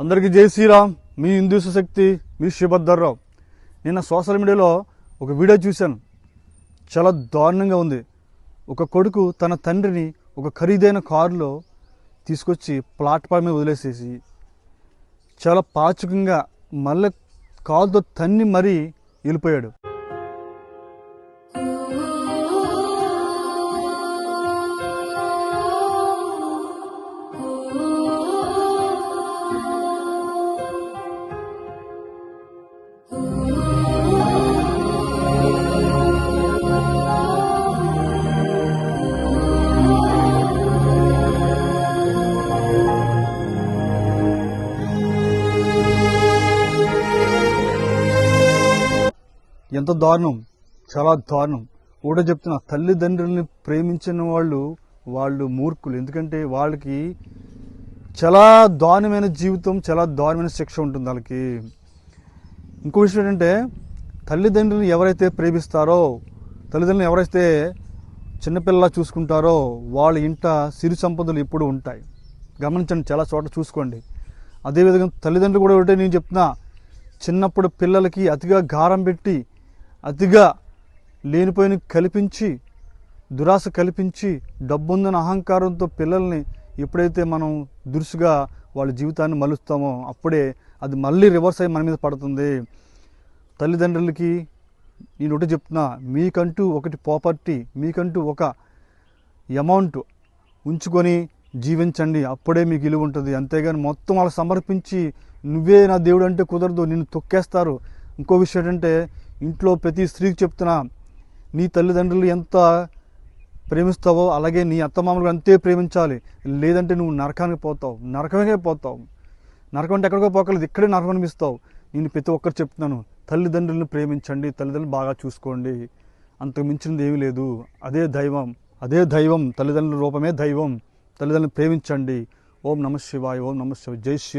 అందరికీ జై శ్రీరామ్. మీ హిందూ శక్తి, మీ శివభద్రరావు. నిన్న సోషల్ మీడియాలో ఒక వీడియో చూశాను. చాలా దారుణంగా ఉంది. ఒక కొడుకు తన తండ్రిని ఒక ఖరీదైన కారులో తీసుకొచ్చి ప్లాట్ఫామ్ మీద వదిలేసేసి చాలా పాచకంగా మళ్ళీ కాలుతో తన్ని మరీ వెళ్ళిపోయాడు. ఎంత దారుణం, చాలా దారుణం. కూడా చెప్తున్నా, తల్లిదండ్రుల్ని ప్రేమించిన వాళ్ళు మూర్ఖులు. ఎందుకంటే వాళ్ళకి చాలా దారుణమైన జీవితం, చాలా దారుణమైన శిక్ష ఉంటుంది వాళ్ళకి. ఇంకో విషయం ఏంటంటే, తల్లిదండ్రులను ఎవరైతే ప్రేమిస్తారో, తల్లిదండ్రులను ఎవరైతే చిన్నపిల్లలా చూసుకుంటారో వాళ్ళ ఇంట సిరి సంపదలు ఎప్పుడు ఉంటాయి. గమనించండి, చాలా చోట్ల చూసుకోండి. అదేవిధంగా తల్లిదండ్రులు కూడా ఒకటే నేను చెప్తున్నా, చిన్నప్పుడు పిల్లలకి అతిగా గారం పెట్టి, అతిగా లేనిపోయిన కల్పించి, దురాశ కల్పించి, డబ్బుందన్న అహంకారంతో పిల్లల్ని ఎప్పుడైతే మనం దురుసుగా వాళ్ళ జీవితాన్ని మలుస్తామో అప్పుడే అది మళ్ళీ రివర్స్ అయ్యి మన మీద పడుతుంది. తల్లిదండ్రులకి నేను ఒకటి చెప్తున్నా, మీకంటూ ఒకటి ప్రాపర్టీ, మీకంటూ ఒక అమౌంట్ ఉంచుకొని జీవించండి. అప్పుడే మీకు విలువ ఉంటుంది. అంతేగాని మొత్తం వాళ్ళకి సమర్పించి నువ్వే నా దేవుడు అంటే కుదరదు, నిన్ను తొక్కేస్తారు. ఇంకో విషయం ఏంటంటే, ఇంట్లో ప్రతి స్త్రీకి చెప్తున్నా, నీ తల్లిదండ్రులు ఎంత ప్రేమిస్తావో అలాగే నీ అత్తమామలు అంతే ప్రేమించాలి. లేదంటే నువ్వు నరకానికి పోతావు, నరకమే పోతావు. నరకం అంటే ఎక్కడికో పోకలేదు, ఇక్కడే నరకం అనిపిస్తావు. నేను ప్రతి ఒక్కరు చెప్తున్నాను, తల్లిదండ్రులను ప్రేమించండి, తల్లిదండ్రులు బాగా చూసుకోండి. అంతకు మించినది ఏమీ లేదు. అదే దైవం, అదే దైవం. తల్లిదండ్రుల రూపమే దైవం. తల్లిదండ్రులను ప్రేమించండి. ఓం నమః శివాయ, ఓం నమః శివాయ. జై శ్రీ